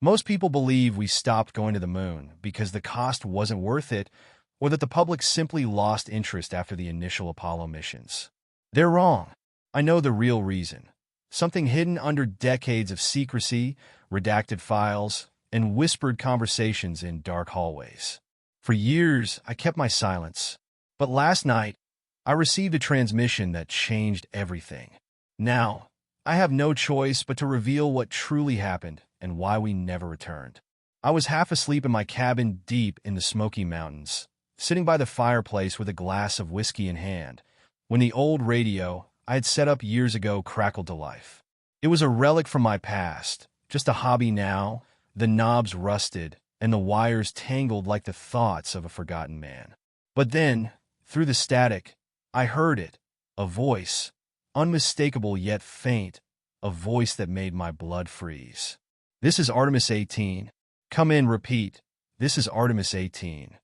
Most people believe we stopped going to the moon because the cost wasn't worth it, or that the public simply lost interest after the initial Apollo missions. They're wrong. I know the real reason. Something hidden under decades of secrecy, redacted files, and whispered conversations in dark hallways. For years, I kept my silence. But last night, I received a transmission that changed everything. Now, I have no choice but to reveal what truly happened and why we never returned. I was half asleep in my cabin deep in the Smoky Mountains, sitting by the fireplace with a glass of whiskey in hand, when the old radio I had set up years ago crackled to life. It was a relic from my past, just a hobby now, the knobs rusted and the wires tangled like the thoughts of a forgotten man. But then, through the static, I heard it, a voice, unmistakable yet faint, a voice that made my blood freeze. "This is Artemis 18. Come in, repeat. This is Artemis 18.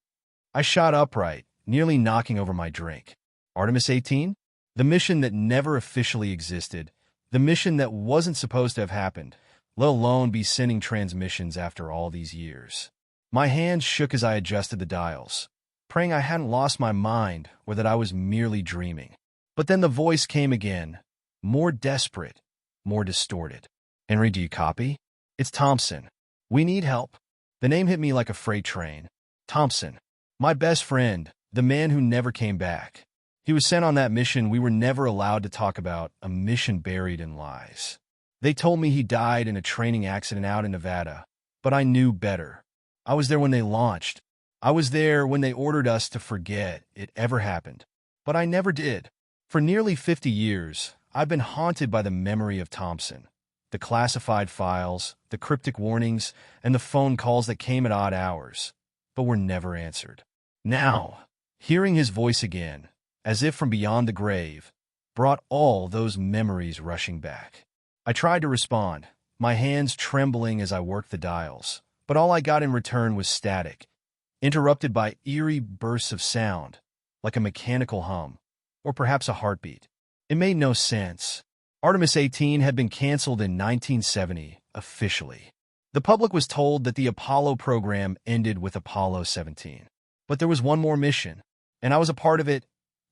I shot upright, nearly knocking over my drink. Artemis 18? The mission that never officially existed, the mission that wasn't supposed to have happened, let alone be sending transmissions after all these years. My hands shook as I adjusted the dials, praying I hadn't lost my mind or that I was merely dreaming. But then the voice came again, more desperate, more distorted. "Henry, do you copy? It's Thompson. We need help." The name hit me like a freight train. Thompson. My best friend, the man who never came back. He was sent on that mission we were never allowed to talk about, a mission buried in lies. They told me he died in a training accident out in Nevada, but I knew better. I was there when they launched. I was there when they ordered us to forget it ever happened. But I never did. For nearly 50 years, I've been haunted by the memory of Thompson. The classified files, the cryptic warnings, and the phone calls that came at odd hours, but were never answered. Now, hearing his voice again, as if from beyond the grave, brought all those memories rushing back. I tried to respond, my hands trembling as I worked the dials, but all I got in return was static, interrupted by eerie bursts of sound, like a mechanical hum, or perhaps a heartbeat. It made no sense. Artemis 18 had been canceled in 1970, officially. The public was told that the Apollo program ended with Apollo 17. But there was one more mission, and I was a part of it,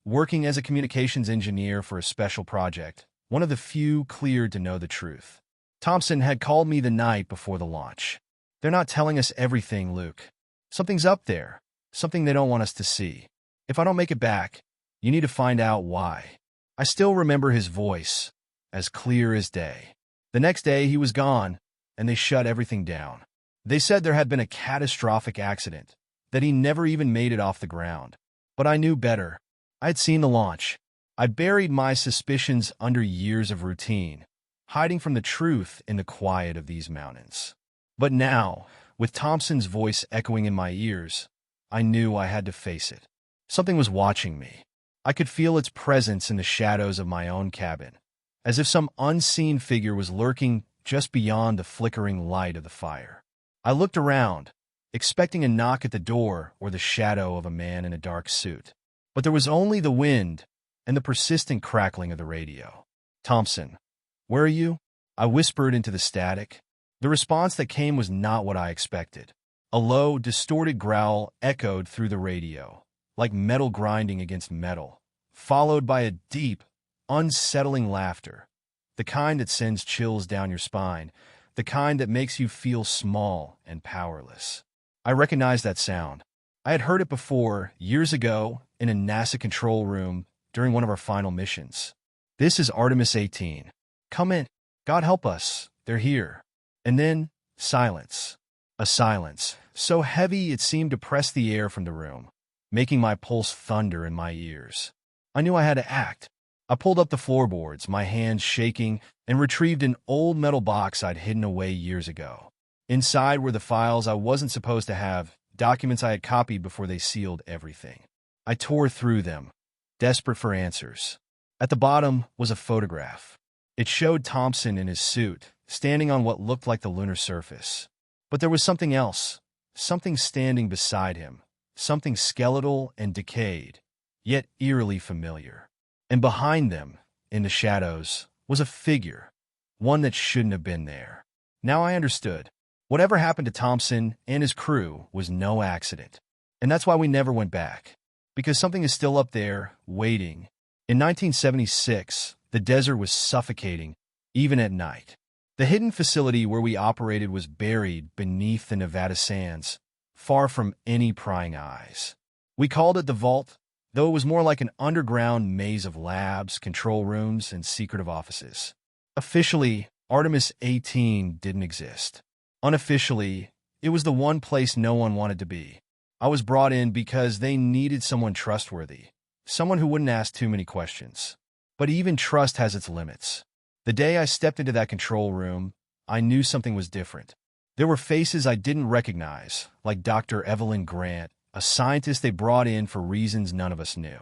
working as a communications engineer for a special project, one of the few cleared to know the truth. Thompson had called me the night before the launch. "They're not telling us everything, Luke. Something's up there, something they don't want us to see. If I don't make it back, you need to find out why." I still remember his voice, as clear as day. The next day, he was gone, and they shut everything down. They said there had been a catastrophic accident, that he never even made it off the ground. But I knew better. I had seen the launch. I buried my suspicions under years of routine, hiding from the truth in the quiet of these mountains. But now, with Thompson's voice echoing in my ears, I knew I had to face it. Something was watching me. I could feel its presence in the shadows of my own cabin, as if some unseen figure was lurking just beyond the flickering light of the fire. I looked around, expecting a knock at the door or the shadow of a man in a dark suit. But there was only the wind and the persistent crackling of the radio. "Thompson, where are you?" I whispered into the static. The response that came was not what I expected. A low, distorted growl echoed through the radio, like metal grinding against metal, followed by a deep, unsettling laughter, the kind that sends chills down your spine, the kind that makes you feel small and powerless. I recognized that sound. I had heard it before, years ago, in a NASA control room during one of our final missions. "This is Artemis 18. Come in. God help us. They're here." And then, silence. A silence, so heavy it seemed to press the air from the room, making my pulse thunder in my ears. I knew I had to act. I pulled up the floorboards, my hands shaking, and retrieved an old metal box I'd hidden away years ago. Inside were the files I wasn't supposed to have, documents I had copied before they sealed everything. I tore through them, desperate for answers. At the bottom was a photograph. It showed Thompson in his suit, standing on what looked like the lunar surface. But there was something else, something standing beside him, something skeletal and decayed, yet eerily familiar. And behind them, in the shadows, was a figure, one that shouldn't have been there. Now I understood. Whatever happened to Thompson and his crew was no accident. And that's why we never went back. Because something is still up there, waiting. In 1976, the desert was suffocating, even at night. The hidden facility where we operated was buried beneath the Nevada sands, far from any prying eyes. We called it the Vault, though it was more like an underground maze of labs, control rooms, and secretive offices. Officially, Artemis 18 didn't exist. Unofficially, it was the one place no one wanted to be. I was brought in because they needed someone trustworthy, someone who wouldn't ask too many questions. But even trust has its limits. The day I stepped into that control room, I knew something was different. There were faces I didn't recognize, like Dr. Evelyn Grant, a scientist they brought in for reasons none of us knew.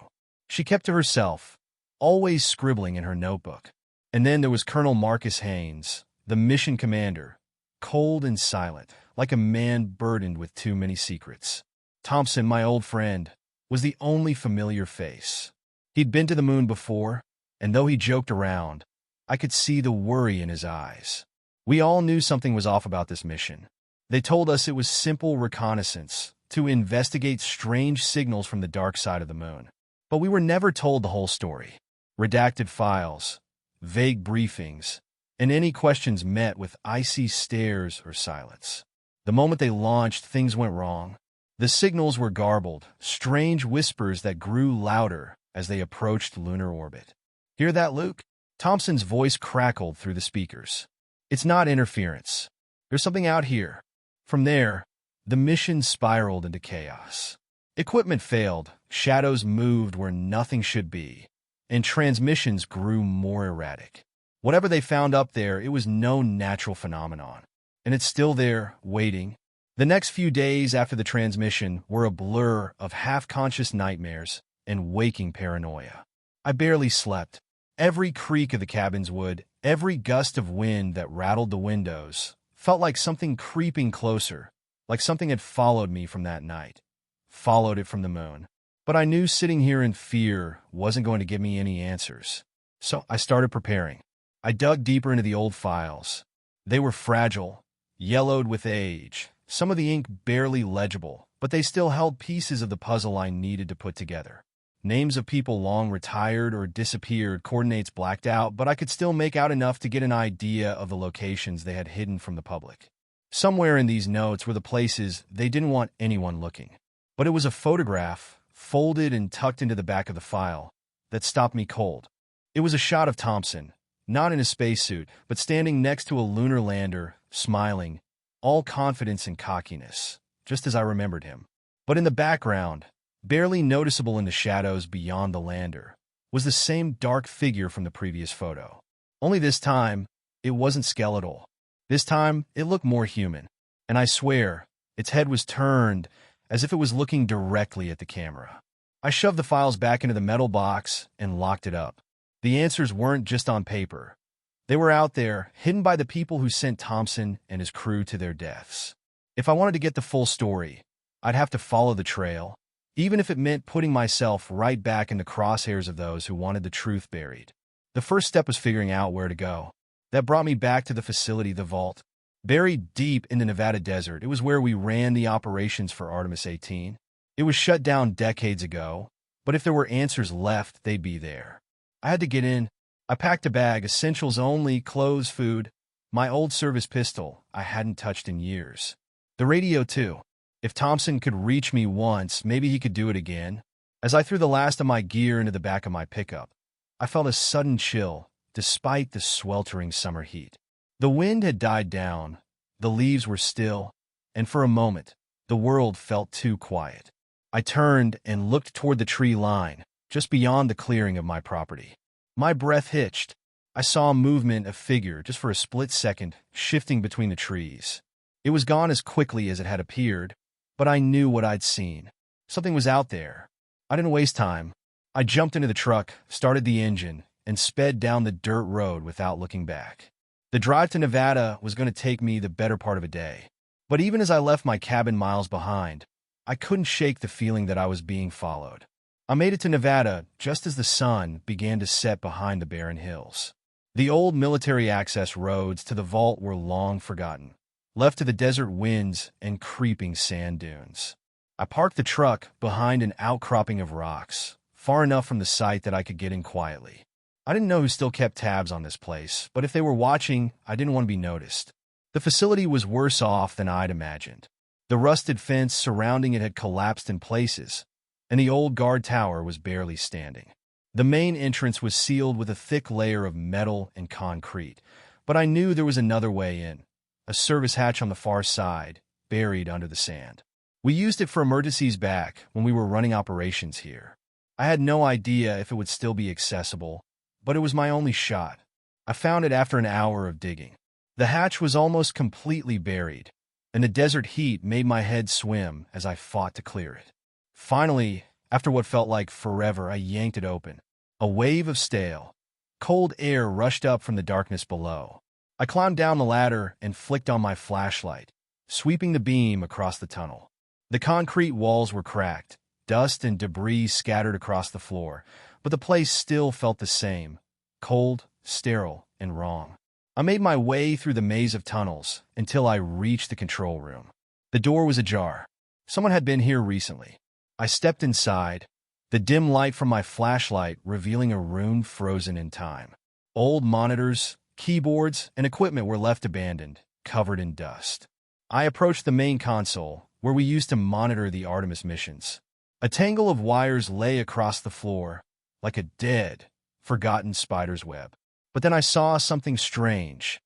She kept to herself, always scribbling in her notebook. And then there was Colonel Marcus Haynes, the mission commander, cold and silent, like a man burdened with too many secrets. Thompson, my old friend, was the only familiar face. He'd been to the moon before, and though he joked around, I could see the worry in his eyes. We all knew something was off about this mission. They told us it was simple reconnaissance to investigate strange signals from the dark side of the moon. But we were never told the whole story. Redacted files, vague briefings, and any questions met with icy stares or silence. The moment they launched, things went wrong. The signals were garbled, strange whispers that grew louder as they approached lunar orbit. "Hear that, Luke?" Thompson's voice crackled through the speakers. "It's not interference. There's something out here." From there, the mission spiraled into chaos. Equipment failed, shadows moved where nothing should be, and transmissions grew more erratic. Whatever they found up there, it was no natural phenomenon. And it's still there, waiting. The next few days after the transmission were a blur of half-conscious nightmares and waking paranoia. I barely slept. Every creak of the cabin's wood, every gust of wind that rattled the windows, felt like something creeping closer, like something had followed me from that night, followed it from the moon. But I knew sitting here in fear wasn't going to give me any answers. So I started preparing. I dug deeper into the old files. They were fragile, yellowed with age, some of the ink barely legible, but they still held pieces of the puzzle I needed to put together. Names of people long retired or disappeared, coordinates blacked out, but I could still make out enough to get an idea of the locations they had hidden from the public. Somewhere in these notes were the places they didn't want anyone looking. But it was a photograph, folded and tucked into the back of the file, that stopped me cold. It was a shot of Thompson, not in a spacesuit, but standing next to a lunar lander, smiling, all confidence and cockiness, just as I remembered him. But in the background, barely noticeable in the shadows beyond the lander, was the same dark figure from the previous photo. Only this time, it wasn't skeletal. This time, it looked more human. And I swear, its head was turned as if it was looking directly at the camera. I shoved the files back into the metal box and locked it up. The answers weren't just on paper. They were out there, hidden by the people who sent Thompson and his crew to their deaths. If I wanted to get the full story, I'd have to follow the trail, even if it meant putting myself right back in the crosshairs of those who wanted the truth buried. The first step was figuring out where to go. That brought me back to the facility, the Vault. Buried deep in the Nevada desert, it was where we ran the operations for Artemis 18. It was shut down decades ago, but if there were answers left, they'd be there. I had to get in. I packed a bag, essentials only, clothes, food, my old service pistol I hadn't touched in years. The radio, too. If Thompson could reach me once, maybe he could do it again. As I threw the last of my gear into the back of my pickup, I felt a sudden chill, despite the sweltering summer heat. The wind had died down, the leaves were still, and for a moment, the world felt too quiet. I turned and looked toward the tree line, just beyond the clearing of my property. My breath hitched. I saw a movement, a figure, just for a split second, shifting between the trees. It was gone as quickly as it had appeared, but I knew what I'd seen. Something was out there. I didn't waste time. I jumped into the truck, started the engine, and sped down the dirt road without looking back. The drive to Nevada was going to take me the better part of a day. But even as I left my cabin miles behind, I couldn't shake the feeling that I was being followed. I made it to Nevada just as the sun began to set behind the barren hills. The old military access roads to the Vault were long forgotten. left to the desert winds and creeping sand dunes. I parked the truck behind an outcropping of rocks, far enough from the site that I could get in quietly. I didn't know who still kept tabs on this place, but if they were watching, I didn't want to be noticed. The facility was worse off than I'd imagined. The rusted fence surrounding it had collapsed in places, and the old guard tower was barely standing. The main entrance was sealed with a thick layer of metal and concrete, but I knew there was another way in, a service hatch on the far side, buried under the sand. We used it for emergencies back when we were running operations here. I had no idea if it would still be accessible, but it was my only shot. I found it after an hour of digging. The hatch was almost completely buried, and the desert heat made my head swim as I fought to clear it. Finally, after what felt like forever, I yanked it open. A wave of stale, cold air rushed up from the darkness below. I climbed down the ladder and flicked on my flashlight, sweeping the beam across the tunnel. The concrete walls were cracked, dust and debris scattered across the floor, but the place still felt the same, cold, sterile, and wrong. I made my way through the maze of tunnels until I reached the control room. The door was ajar. Someone had been here recently. I stepped inside, the dim light from my flashlight revealing a room frozen in time. Old monitors, keyboards, and equipment were left abandoned, covered in dust. I approached the main console, where we used to monitor the Artemis missions. A tangle of wires lay across the floor, like a dead, forgotten spider's web. But then I saw something strange,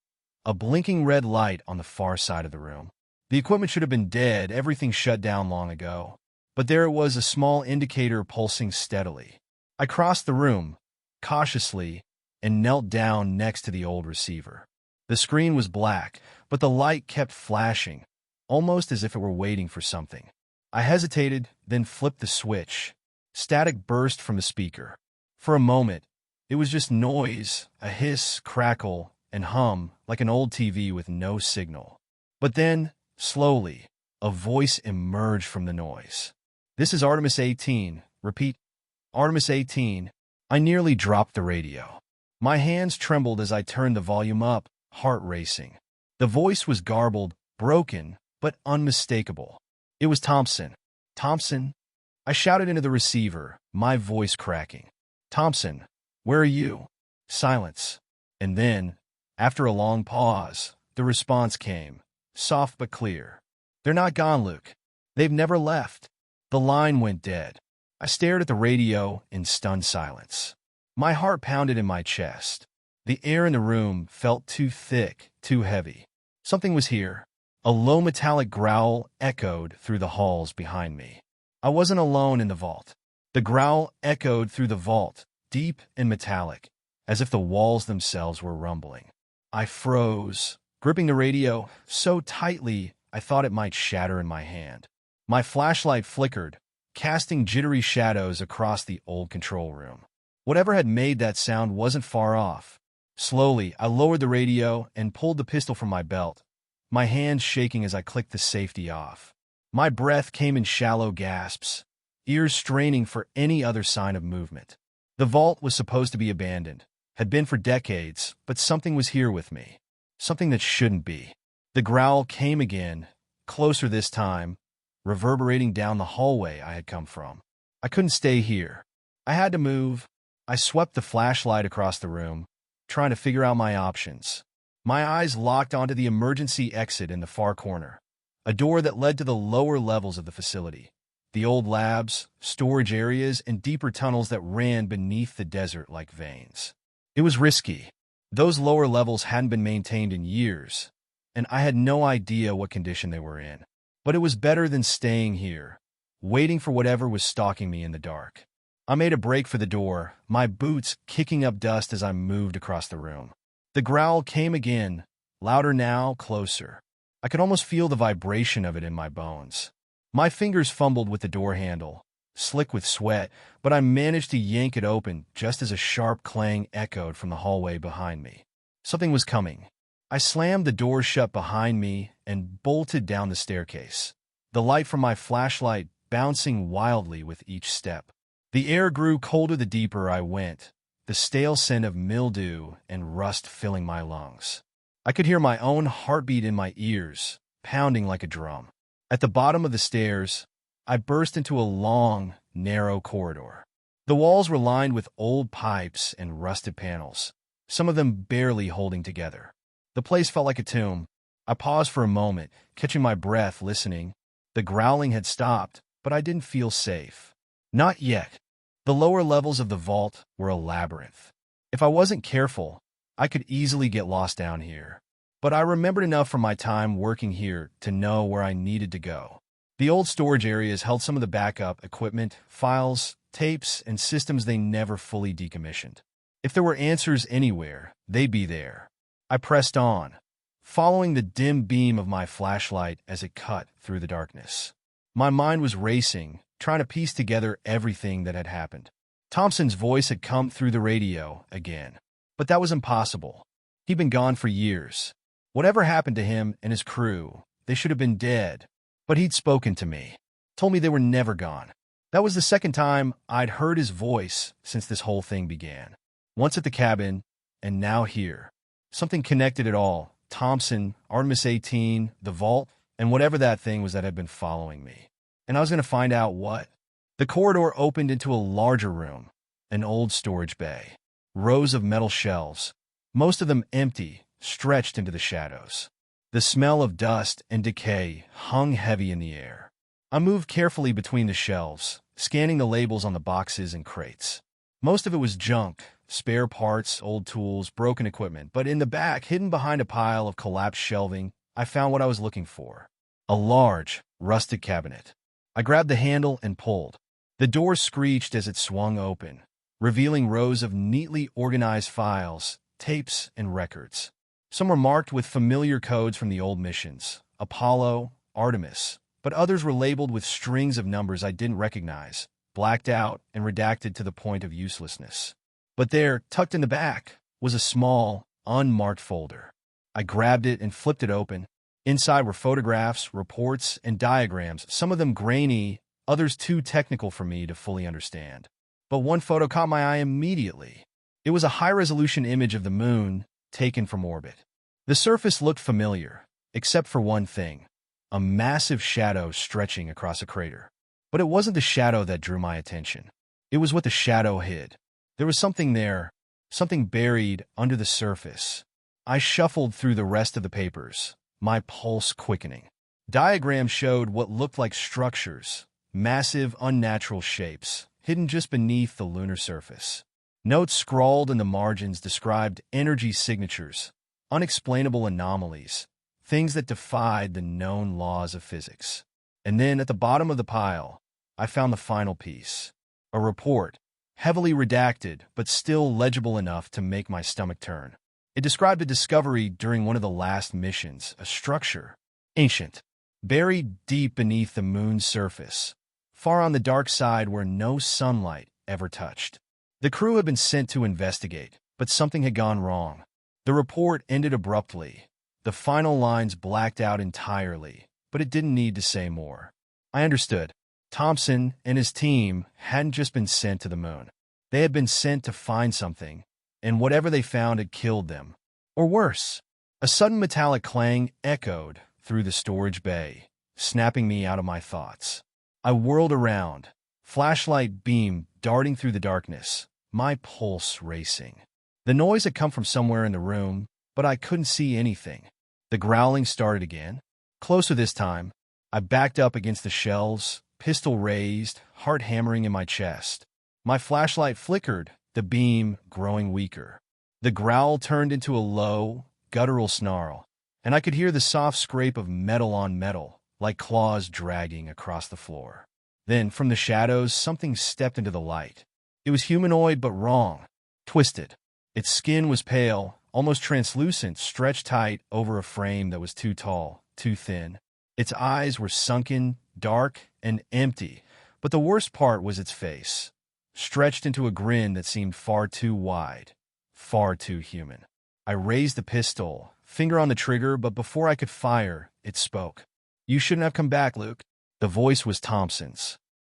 a blinking red light on the far side of the room. The equipment should have been dead, everything shut down long ago. But there it was, a small indicator pulsing steadily. I crossed the room, cautiously, and knelt down next to the old receiver. The screen was black, but the light kept flashing, almost as if it were waiting for something. I hesitated, then flipped the switch. Static burst from the speaker. For a moment, it was just noise, a hiss, crackle, and hum, like an old TV with no signal. But then, slowly, a voice emerged from the noise. "This is Artemis 18. Repeat, Artemis 18. I nearly dropped the radio. My hands trembled as I turned the volume up, heart racing. The voice was garbled, broken, but unmistakable. It was Thompson. "Thompson?" I shouted into the receiver, my voice cracking. "Thompson, where are you?" Silence. And then, after a long pause, the response came, soft but clear. "They're not gone, Luke. They've never left." The line went dead. I stared at the radio in stunned silence. My heart pounded in my chest. The air in the room felt too thick, too heavy. Something was here. A low metallic growl echoed through the halls behind me. I wasn't alone in the vault. The growl echoed through the vault, deep and metallic, as if the walls themselves were rumbling. I froze, gripping the radio so tightly I thought it might shatter in my hand. My flashlight flickered, casting jittery shadows across the old control room. Whatever had made that sound wasn't far off. Slowly, I lowered the radio and pulled the pistol from my belt, my hands shaking as I clicked the safety off. My breath came in shallow gasps, ears straining for any other sign of movement. The vault was supposed to be abandoned, had been for decades, but something was here with me. Something that shouldn't be. The growl came again, closer this time, reverberating down the hallway I had come from. I couldn't stay here. I had to move. I swept the flashlight across the room, trying to figure out my options. My eyes locked onto the emergency exit in the far corner, a door that led to the lower levels of the facility, the old labs, storage areas, and deeper tunnels that ran beneath the desert like veins. It was risky. Those lower levels hadn't been maintained in years, and I had no idea what condition they were in. But it was better than staying here, waiting for whatever was stalking me in the dark. I made a break for the door, my boots kicking up dust as I moved across the room. The growl came again, louder now, closer. I could almost feel the vibration of it in my bones. My fingers fumbled with the door handle, slick with sweat, but I managed to yank it open just as a sharp clang echoed from the hallway behind me. Something was coming. I slammed the door shut behind me and bolted down the staircase, the light from my flashlight bouncing wildly with each step. The air grew colder the deeper I went, the stale scent of mildew and rust filling my lungs. I could hear my own heartbeat in my ears, pounding like a drum. At the bottom of the stairs, I burst into a long, narrow corridor. The walls were lined with old pipes and rusted panels, some of them barely holding together. The place felt like a tomb. I paused for a moment, catching my breath, listening. The growling had stopped, but I didn't feel safe. Not yet. The lower levels of the vault were a labyrinth. If I wasn't careful, I could easily get lost down here. But I remembered enough from my time working here to know where I needed to go. The old storage areas held some of the backup equipment, files, tapes, and systems they never fully decommissioned. If there were answers anywhere, they'd be there. I pressed on, following the dim beam of my flashlight as it cut through the darkness. My mind was racing, trying to piece together everything that had happened. Thompson's voice had come through the radio again. But that was impossible. He'd been gone for years. Whatever happened to him and his crew, they should have been dead. But he'd spoken to me, told me they were never gone. That was the second time I'd heard his voice since this whole thing began. Once at the cabin, and now here. Something connected it all. Thompson, Artemis 18, the vault, and whatever that thing was that had been following me. And I was going to find out what. The corridor opened into a larger room, an old storage bay. Rows of metal shelves, most of them empty, stretched into the shadows. The smell of dust and decay hung heavy in the air. I moved carefully between the shelves, scanning the labels on the boxes and crates. Most of it was junk, spare parts, old tools, broken equipment, but in the back, hidden behind a pile of collapsed shelving, I found what I was looking for. A large, rusted cabinet. I grabbed the handle and pulled. The door screeched as it swung open, revealing rows of neatly organized files, tapes, and records. Some were marked with familiar codes from the old missions, Apollo, Artemis, but others were labeled with strings of numbers I didn't recognize, blacked out and redacted to the point of uselessness. But there, tucked in the back, was a small, unmarked folder. I grabbed it and flipped it open. Inside were photographs, reports, and diagrams, some of them grainy, others too technical for me to fully understand. But one photo caught my eye immediately. It was a high-resolution image of the moon, taken from orbit. The surface looked familiar, except for one thing, a massive shadow stretching across a crater. But it wasn't the shadow that drew my attention. It was what the shadow hid. There was something there, something buried under the surface. I shuffled through the rest of the papers, my pulse quickening. Diagrams showed what looked like structures, massive, unnatural shapes, hidden just beneath the lunar surface. Notes scrawled in the margins described energy signatures, unexplainable anomalies, things that defied the known laws of physics. And then at the bottom of the pile, I found the final piece. A report, heavily redacted but still legible enough to make my stomach turn. It described a discovery during one of the last missions, a structure, ancient, buried deep beneath the moon's surface, far on the dark side where no sunlight ever touched. The crew had been sent to investigate, but something had gone wrong. The report ended abruptly. The final lines blacked out entirely, but it didn't need to say more. I understood. Thompson and his team hadn't just been sent to the moon. They had been sent to find something, and whatever they found had killed them. Or worse. A sudden metallic clang echoed through the storage bay, snapping me out of my thoughts. I whirled around, flashlight beam darting through the darkness, my pulse racing. The noise had come from somewhere in the room, but I couldn't see anything. The growling started again. Closer this time, I backed up against the shelves, pistol raised, heart hammering in my chest. My flashlight flickered, the beam growing weaker. The growl turned into a low, guttural snarl, and I could hear the soft scrape of metal on metal, like claws dragging across the floor. Then, from the shadows, something stepped into the light. It was humanoid but wrong, twisted. Its skin was pale, almost translucent, stretched tight over a frame that was too tall, too thin. Its eyes were sunken, dark, and empty, but the worst part was its face, stretched into a grin that seemed far too wide, far too human. I raised the pistol, finger on the trigger, but before I could fire, it spoke. "You shouldn't have come back, Luke." The voice was Thompson's,